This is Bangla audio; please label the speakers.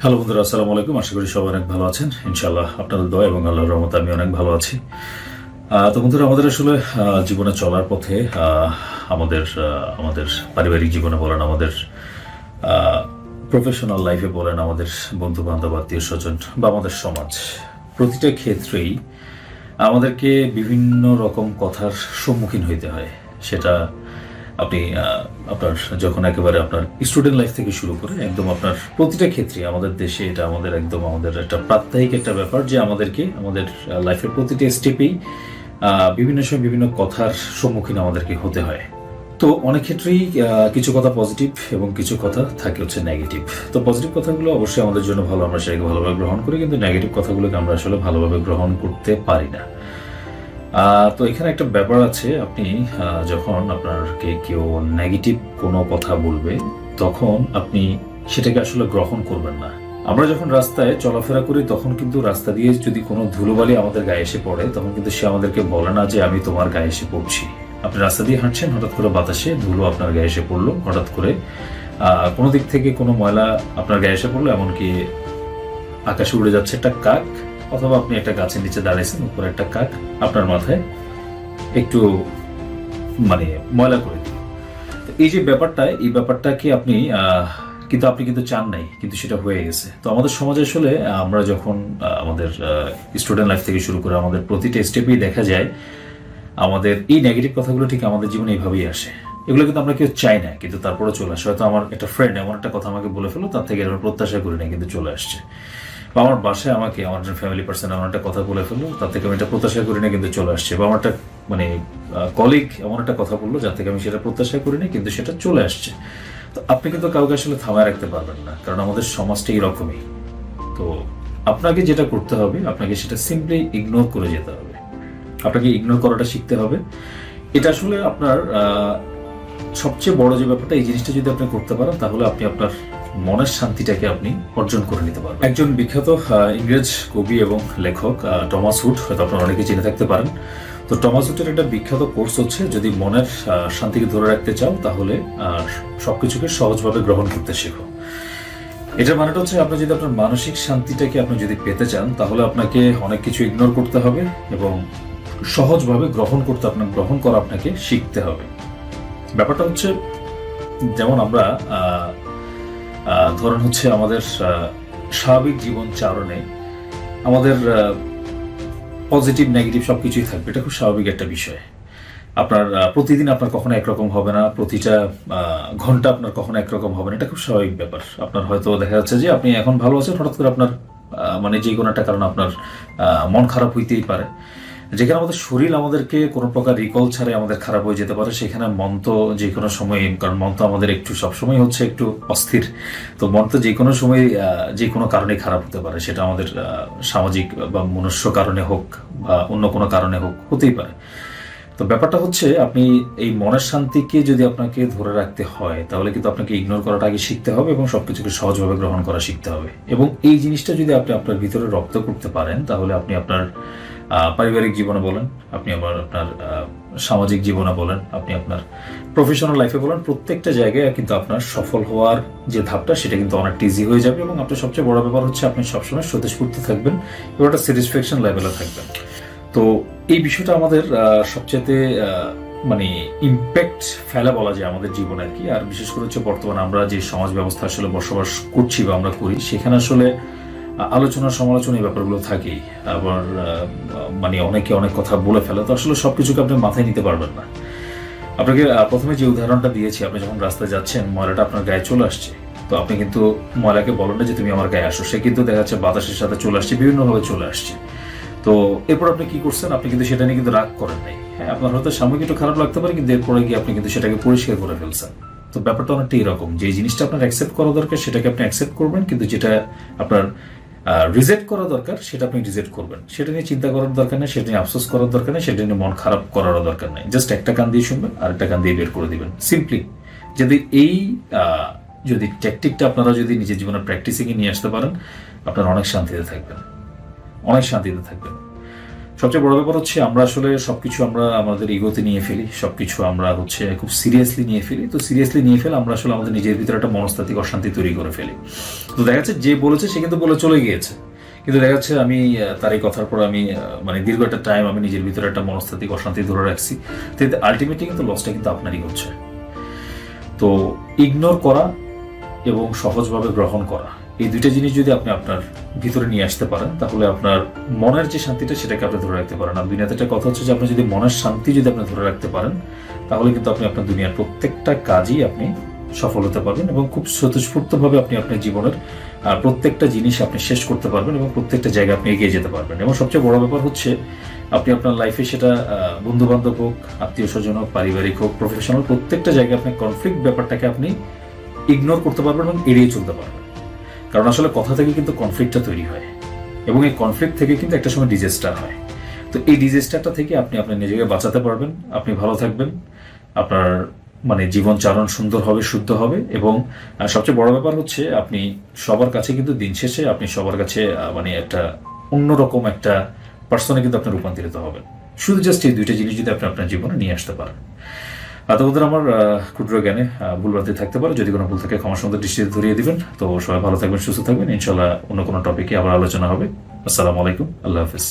Speaker 1: হ্যালো বন্ধুরা, আসসালামু আলাইকুম। আশা করি সবাই অনেক ভালো আছেন। ইনশাআল্লাহ আপনাদের দোয়া এবং আল্লাহর রহমতে আমি অনেক ভালো আছি। তো বন্ধুরা, আমাদের আসলে জীবনে চলার পথে আমাদের আমাদের পারিবারিক জীবনে বলেন, আমাদের প্রফেশনাল লাইফে বলেন, আমাদের বন্ধু বান্ধব, আত্মীয় স্বজন বা আমাদের সমাজ, প্রতিটা ক্ষেত্রেই আমাদেরকে বিভিন্ন রকম কথার সম্মুখীন হইতে হয়। সেটা আপনি আপনার যখন একেবারে আপনার স্টুডেন্ট লাইফ থেকে শুরু করে একদম আপনার প্রতিটা ক্ষেত্রে আমাদের দেশে এটা আমাদের একটা প্রাত্যহিক একটা ব্যাপার যে আমাদেরকে আমাদের লাইফের প্রতিটা স্টেপেই বিভিন্ন সময় বিভিন্ন কথার সম্মুখীন আমাদেরকে হতে হয়। তো অনেক ক্ষেত্রেই কিছু কথা পজিটিভ এবং কিছু কথা থাকে হচ্ছে নেগেটিভ। তো পজিটিভ কথাগুলো অবশ্যই আমাদের জন্য ভালো, আমরা সেটাকে ভালোভাবে গ্রহণ করি, কিন্তু নেগেটিভ কথাগুলোকে আমরা আসলে ভালোভাবে গ্রহণ করতে পারি না। তো এখানে একটা ব্যাপার আছে, আপনি যখন আপনাকে কেউ নেগেটিভ কোনো কথা বলবে তখন আপনি সেটাকে আসলে গ্রহণ করবেন না। আমরা যখন রাস্তায় চলাফেরা করি তখন কিন্তু রাস্তা দিয়ে যদি কোনো ধুলোবালি আমাদের গায়ে এসে পড়ে তখন কিন্তু সে আমাদেরকে বলে না যে আমি তোমার গায়ে এসে পড়ছি। আপনি রাস্তা দিয়ে হাঁটছেন, হঠাৎ করে বাতাসে ধুলো আপনার গায়ে এসে পড়লো, হঠাৎ করে কোনো দিক থেকে কোনো ময়লা আপনার গায়ে এসে পড়লো, এমনকি আকাশে উড়ে যাচ্ছে একটা কাক, অথবা আপনি একটা গাছের নিচে দাঁড়িয়েছেন, উপরে একটা কাক আপনার মাথায় একটু মানে ময়লা করে দিল। তো এই যে ব্যাপারটা, এই ব্যাপারটাকে আপনি কিন্তু চান নাই, কিন্তু সেটা হয়ে গেছে। তো আমাদের সমাজে আসলে আমরা যখন আমাদের স্টুডেন্ট লাইফ থেকে শুরু করে আমাদের প্রতিটা স্টেপেই দেখা যায় আমাদের এই নেগেটিভ কথাগুলো ঠিক আমাদের জীবনে এইভাবেই আসে। এগুলো কিন্তু আমরা কেউ চাই না, কিন্তু তারপরে চলে আসে। হয়তো আমার একটা ফ্রেন্ড এমন একটা কথা আমাকে বলে ফেলো, তার থেকে এরকম প্রত্যাশা করি না, কিন্তু চলে আসছে। বা আমার বাসায় আমাকে আমার ফ্যামিলি পার্সন এমন একটা কথা বলে ফেললো, তার থেকে আমি এটা প্রত্যাশা করি না, কিন্তু চলে আসছে। বা আমার একটা কলিগ এমন একটা কথা বললো যার থেকে আমি সেটা প্রত্যাশা করি না, কিন্তু সেটা চলে আসছে। তো আপনি কিন্তু কাউকে আসলে থামায় রাখতে পারবেন না, কারণ আমাদের সমাজটা এইরকমই। তো আপনাকে যেটা করতে হবে, আপনাকে সেটা সিম্পলি ইগনোর করে যেতে হবে। আপনাকে ইগনোর করাটা শিখতে হবে। এটা আসলে আপনার সবচেয়ে বড় যে ব্যাপারটা, এই জিনিসটা যদি আপনি করতে পারেন তাহলে আপনি আপনার মনের শান্তিটাকে আপনি অর্জন করে নিতে পারবেন। একজন বিখ্যাত ইংরেজ কবি এবং লেখক টমাস হুড, হয়তো আপনারা অনেকে চিনে থাকতে পারেন। তো টমাস হুডের একটা বিখ্যাত কোর্স হচ্ছে, যদি মনের শান্তিকে ধরে রাখতে চাও তাহলে সবকিছুকে সহজভাবে গ্রহণ করতে শেখো। এটার মানেটা হচ্ছে, আপনি যদি আপনার মানসিক শান্তিটাকে আপনি যদি পেতে চান তাহলে আপনাকে অনেক কিছু ইগনোর করতে হবে এবং সহজভাবে গ্রহণ করা আপনাকে শিখতে হবে। ব্যাপারটা হচ্ছে, যেমন আমরা ধরেন হচ্ছে আমাদের স্বাভাবিক জীবন চারণে আমাদের পজিটিভ নেগেটিভ সবকিছুই থাকবে, এটা খুব স্বাভাবিক একটা বিষয়। আপনার প্রতিদিন আপনার কখনো একরকম হবে না, প্রতিটা ঘন্টা আপনার কখনো একরকম হবে না, এটা খুব স্বাভাবিক ব্যাপার। আপনার হয়তো দেখা যাচ্ছে যে আপনি এখন ভালো আছেন, হঠাৎ করে আপনার যে কোনো একটা কারণে আপনার মন খারাপ হইতেই পারে। যেখানে আমাদের শরীর আমাদেরকে কোনো প্রকার রিকল ছাড়াই আমাদের খারাপ হয়ে যেতে পারে, সেখানে মন তো যে কোনো সময়, কারণ মন তো আমাদের একটু সবসময় হচ্ছে একটু অস্থির, তো মন তো যে কোনো সময় যে কোনো কারণে খারাপ হতে পারে। সেটা আমাদের সামাজিক বা মনুষ্য কারণে হোক বা অন্য কোনো কারণে হোক, হতেই পারে। তো ব্যাপারটা হচ্ছে, আপনি এই মনের শান্তিকে যদি আপনাকে ধরে রাখতে হয় তাহলে কিন্তু আপনাকে ইগনোর করাটা আগে শিখতে হবে এবং সবকিছুকে সহজভাবে গ্রহণ করা শিখতে হবে। এবং এই জিনিসটা যদি আপনি আপনার ভিতরে রপ্ত করতে পারেন তাহলে আপনি আপনার পারিবারিক জীবনে বলেন, আপনি আপনার সামাজিক জীবনে বলেন, আপনি আপনার প্রফেশনাল লাইফে বলেন, প্রত্যেকটা জায়গায় কিন্তু আপনার সফল হওয়ার যে ধাপটা সেটা কিন্তু অনেকটা ইজি হয়ে যাবে। এবং আপনার সবচেয়ে বড় ব্যাপার হচ্ছে, আপনি সবসময় স্বতঃস্ফূর্ত থাকবেন এবং একটা স্যাটিসফ্যাকশন লেভেলে থাকবেন। তো এই বিষয়টা আমাদের সবচেয়ে ইম্প্যাক্ট ফেলা বলা যায় আমাদের জীবনে আর কি। আর বিশেষ করে হচ্ছে বর্তমানে আমরা যে সমাজ ব্যবস্থা আসলে বসবাস করছি বা আমরা করি, সেখানে আসলে আলোচনা সমালোচনা এই ব্যাপারগুলো থাকেই। আবার অনেকে অনেক কথা বলে ফেলে, তো আসলে সবকিছুকে আপনি মাথায় নিতে পারবেন না। আপনাকে প্রথমে যে উদাহরণটা দিয়েছি, আপনি যখন রাস্তায় যাচ্ছেন, ময়লাটা আপনার গায়ে চলে আসছে, তো আপনি কিন্তু ময়লাকে বলেন না যে তুমি আমার গায়ে আসো, সে কিন্তু দেখা যাচ্ছে বাতাসের সাথে চলে আসছে, বিভিন্নভাবে চলে আসছে। তো এরপর আপনি কি করছেন, আপনি কিন্তু সেটা নিয়ে কিন্তু রাগ করেন নাই। হ্যাঁ, আপনার হয়তো সাময়িক একটু খারাপ লাগতে পারে, কিন্তু এরপরে গিয়ে আপনি কিন্তু সেটাকে পরিষ্কার করে ফেলছেন। তো ব্যাপারটা অনেকটা এরকম, যে জিনিসটা আপনার অ্যাকসেপ্ট করা দরকার সেটাকে আপনি অ্যাকসেপ্ট করবেন, কিন্তু যেটা আপনার রিজেক্ট করা দরকার সেটা আপনি রিজেক্ট করবেন। সেটা নিয়ে চিন্তা করার দরকার নেই, সেটা নিয়ে আফসোস করার দরকার নেই, সেটা নিয়ে মন খারাপ করারও দরকার নেই। জাস্ট একটা কান দিয়ে শুনবেন আর একটা কান দিয়ে বের করে দিবেন, সিম্পলি। যদি যদি ট্যাকটিকটা আপনারা যদি নিজের জীবনের প্র্যাকটিসিংয়ে নিয়ে আসতে পারেন, আপনারা অনেক শান্তিতে থাকবেন, অনেক শান্তিতে থাকবেন। সবচেয়ে বড় ব্যাপার হচ্ছে আমরা আসলে সবকিছু আমরা আমাদের ইগোতে নিয়ে ফেলি, সবকিছু আমরা খুব সিরিয়াসলি নিয়ে ফেলি। তো সিরিয়াসলি নিয়ে ফেলে আমরা আসলে আমাদের নিজের ভিতরে একটা মনস্তাত্ত্বিক অশান্তি তৈরি করে ফেলি। তো দেখা যাচ্ছে যে বলেছে সে কিন্তু বলে চলে গিয়েছে, কিন্তু দেখা যাচ্ছে আমি তার এই কথার পর আমি দীর্ঘ একটা টাইম আমি নিজের ভিতরে একটা মনস্তাত্ত্বিক অশান্তি ধরে রাখছি। তো আলটিমেটলি কিন্তু লসটা কিন্তু আপনারই হচ্ছে। তো ইগনোর করা এবং সহজভাবে গ্রহণ করা, এই দুইটা জিনিস যদি আপনি আপনার ভিতরে নিয়ে আসতে পারেন, তাহলে আপনার মনের যে শান্তিটা সেটাকে আপনি ধরে রাখতে পারেন। আর দুনিয়াতে একটা কথা হচ্ছে যে আপনি যদি মনের শান্তি যদি আপনি ধরে রাখতে পারেন, তাহলে কিন্তু আপনি আপনার দুনিয়ার প্রত্যেকটা কাজই আপনি সফল হতে পারবেন এবং খুব স্বতঃস্ফূর্তভাবে আপনি আপনার জীবনের প্রত্যেকটা জিনিস আপনি শেষ করতে পারবেন এবং প্রত্যেকটা জায়গায় আপনি এগিয়ে যেতে পারবেন। এবং সবচেয়ে বড় ব্যাপার হচ্ছে আপনি আপনার লাইফে, সেটা বন্ধু বান্ধব হোক, আত্মীয় স্বজন হোক, পারিবারিক হোক, প্রফেশনাল, প্রত্যেকটা জায়গায় আপনি কনফ্লিক্ট ব্যাপারটাকে আপনি ইগনোর করতে পারবেন এবং এড়িয়ে চলতে পারবেন। কারণ আসলে কথা থেকে কিন্তু কনফ্লিক্টটা তৈরি হয় এবং এই কনফ্লিক্ট থেকে কিন্তু একটা সময় ডিজাস্টার হয়। তো এই ডিজাস্টারটা থেকে আপনি আপনার নিজেকে বাঁচাতে পারবেন, আপনি ভালো থাকবেন, আপনার জীবনচারণ সুন্দর হবে, শুদ্ধ হবে। এবং সবচেয়ে বড় ব্যাপার হচ্ছে আপনি সবার কাছে কিন্তু দিন শেষে আপনি সবার কাছে একটা অন্যরকম একটা পার্সনে কিন্তু আপনি রূপান্তরিত হবেন, শুধু জাস্ট এই দুইটা জিনিস যদি আপনি আপনার জীবনে নিয়ে আসতে পারেন। তোমাদের আমার ক্ষুদ্র জ্ঞানে ভুলভ্রান্তি থাকতে পারে, যদি কোনো ভুল থাকে ক্ষমার সুন্দর দৃষ্টিতে ধরিয়ে দিবেন। তো সবাই ভালো থাকবেন, সুস্থ থাকবেন। ইনশাল্লাহ অন্য কোনো টপিকে আবার আলোচনা হবে। আসসালামু আলাইকুম, আল্লাহ হাফিজ।